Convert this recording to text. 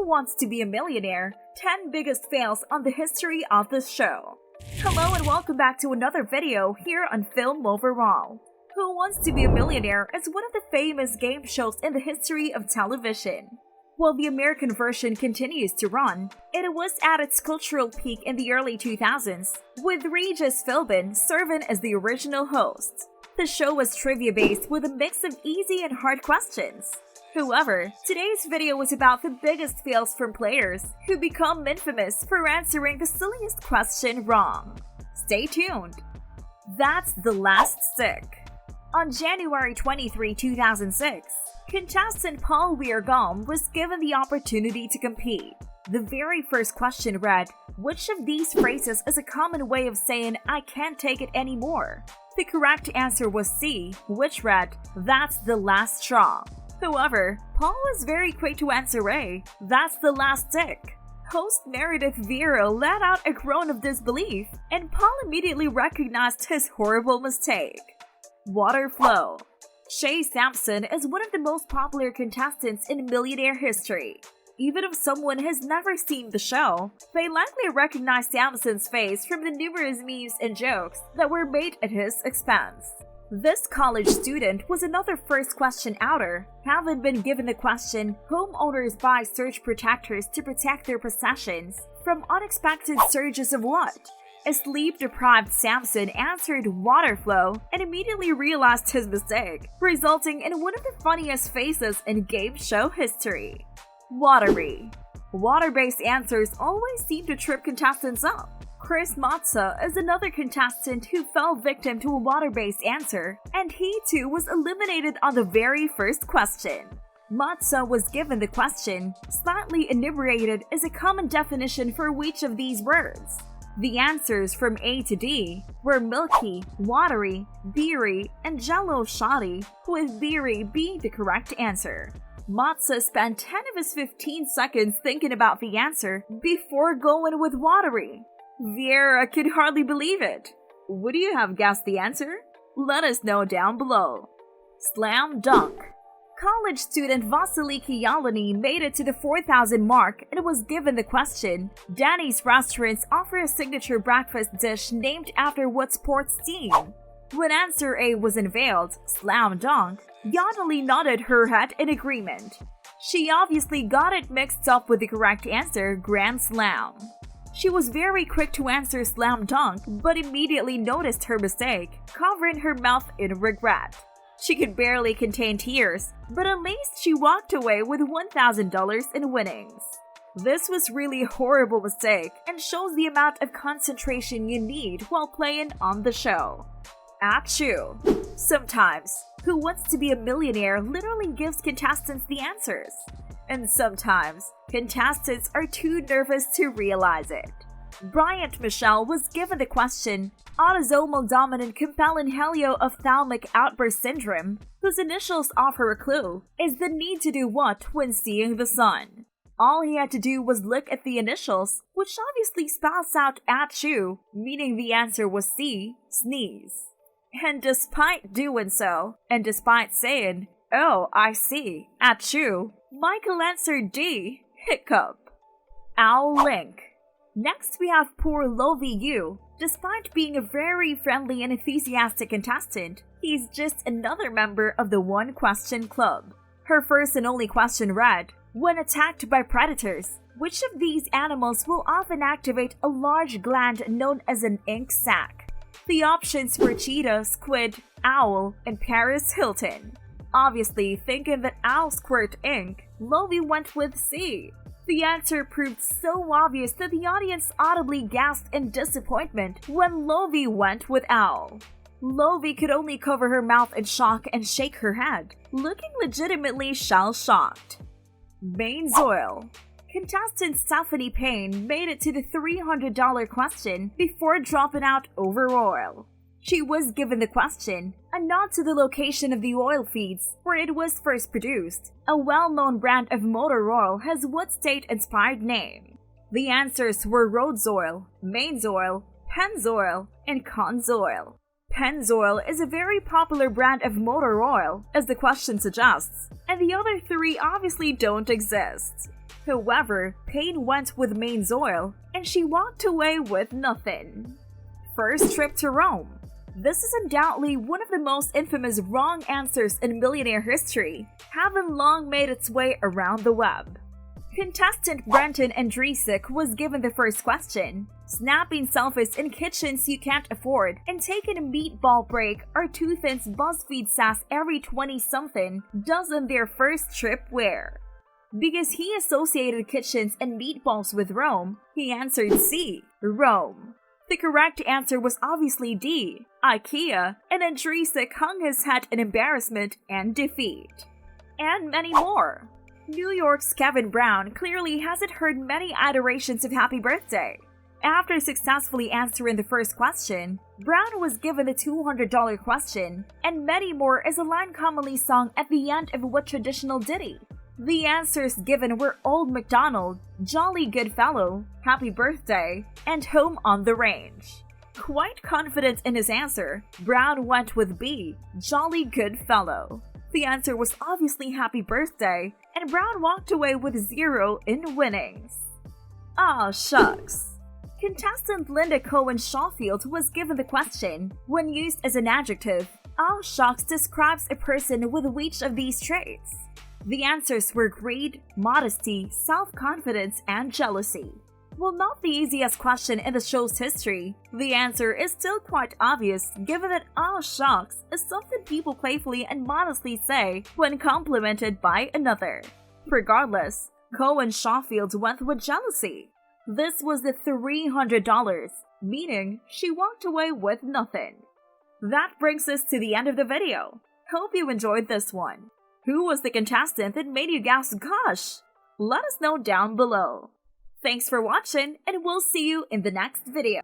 Wants to Be a Millionaire? 10 Biggest Fails on the History of this Show. Hello and welcome back to another video here on Film Overall. Who Wants to Be a Millionaire is one of the famous game shows in the history of television. While the American version continues to run, it was at its cultural peak in the early 2000s, with Regis Philbin serving as the original host. The show was trivia-based with a mix of easy and hard questions. However, today's video is about the biggest fails from players who become infamous for answering the silliest question wrong. Stay tuned! That's the last stick. On January 23, 2006, contestant Paul Weirgom was given the opportunity to compete. The very first question read, "Which of these phrases is a common way of saying I can't take it anymore?" The correct answer was C, which read, "That's the last straw." However, Paul was very quick to answer A, "That's the last stick." Host Meredith Vieira let out a groan of disbelief, and Paul immediately recognized his horrible mistake. Water flow. Shay Sampson is one of the most popular contestants in Millionaire history. Even if someone has never seen the show, they likely recognize Sampson's face from the numerous memes and jokes that were made at his expense. This college student was another first question outer, having been given the question, "Homeowners buy surge protectors to protect their possessions from unexpected surges of what?" A sleep-deprived Sampson answered water flow and immediately realized his mistake, resulting in one of the funniest faces in game show history. Watery. Water-based answers always seem to trip contestants up. Chris Matza is another contestant who fell victim to a water-based answer, and he too was eliminated on the very first question. Matza was given the question, "Slightly inebriated is a common definition for which of these words?" The answers from A to D were milky, watery, beery, and jello shotty, with beery being the correct answer. Matza spent 10 of his 15 seconds thinking about the answer before going with watery. Vieira could hardly believe it. Would you have guessed the answer? Let us know down below. Slam dunk. College student Vasily Kyalany made it to the 4,000 mark and was given the question, "Danny's restaurants offer a signature breakfast dish named after what sports team?" When answer A was unveiled, slam dunk, Kyalany nodded her head in agreement. She obviously got it mixed up with the correct answer, Grand Slam. She was very quick to answer slam dunk, but immediately noticed her mistake, covering her mouth in regret. She could barely contain tears, but at least she walked away with $1,000 in winnings. This was really a horrible mistake and shows the amount of concentration you need while playing on the show. Achoo! Sometimes, Who Wants to Be a Millionaire literally gives contestants the answers. And sometimes, contestants are too nervous to realize it. Bryant Michelle was given the question, "Autosomal dominant compelling helio-ophthalmic outburst syndrome," whose initials offer a clue, is the need to do what when seeing the sun. All he had to do was look at the initials, which obviously spells out achoo, meaning the answer was C, sneeze. And despite doing so, and despite saying, "Oh, I see, achoo," Michael answered D, hiccup. Owl Link. Next we have poor Lovey Yu. Despite being a very friendly and enthusiastic contestant, he's just another member of the One Question Club. Her first and only question read, "When attacked by predators, which of these animals will often activate a large gland known as an ink sac?" The options were cheetah, squid, owl, and Paris Hilton. Obviously, thinking that owls squirt ink, Lovey went with C. The answer proved so obvious that the audience audibly gasped in disappointment when Lovey went with owl. Lovey could only cover her mouth in shock and shake her head, looking legitimately shell-shocked. Baines Oil. Contestant Stephanie Payne made it to the $300 question before dropping out over oil. She was given the question, a nod to the location of the oil feeds where it was first produced. A well-known brand of motor oil has what state-inspired name? The answers were Rhodes-Oil, Mainz-Oil, Pennzoil, and Conzoil. Pennzoil is a very popular brand of motor oil, as the question suggests, and the other three obviously don't exist. However, Payne went with mains oil, and she walked away with nothing. First trip to Rome. This is undoubtedly one of the most infamous wrong answers in Millionaire history, having long made its way around the web. Contestant Brenton Andresic was given the first question. Snapping selfies in kitchens you can't afford and taking a meatball break are two things BuzzFeed says every 20-something does on their first trip where. Because he associated kitchens and meatballs with Rome, he answered C, Rome. The correct answer was obviously D, IKEA, and Andresic hung his head in embarrassment and defeat. And many more. New York's Kevin Brown clearly hasn't heard many iterations of Happy Birthday. After successfully answering the first question, Brown was given the $200 question, and many more is a line commonly sung at the end of what traditional ditty. The answers given were Old MacDonald, Jolly Good Fellow, Happy Birthday, and Home on the Range. Quite confident in his answer, Brown went with B, Jolly Good Fellow. The answer was obviously Happy Birthday, and Brown walked away with 0 in winnings. Aw shucks. Contestant Linda Cohen-Shawfield was given the question, when used as an adjective, aw shucks describes a person with which of these traits? The answers were greed, modesty, self-confidence, and jealousy. While not the easiest question in the show's history, the answer is still quite obvious given that "aw shucks" is something people playfully and modestly say when complimented by another. Regardless, Cohen-Shawfield went with jealousy. This was the $300, meaning she walked away with nothing. That brings us to the end of the video. Hope you enjoyed this one. Who was the contestant that made you gasp gosh? Let us know down below. Thanks for watching, and we'll see you in the next video.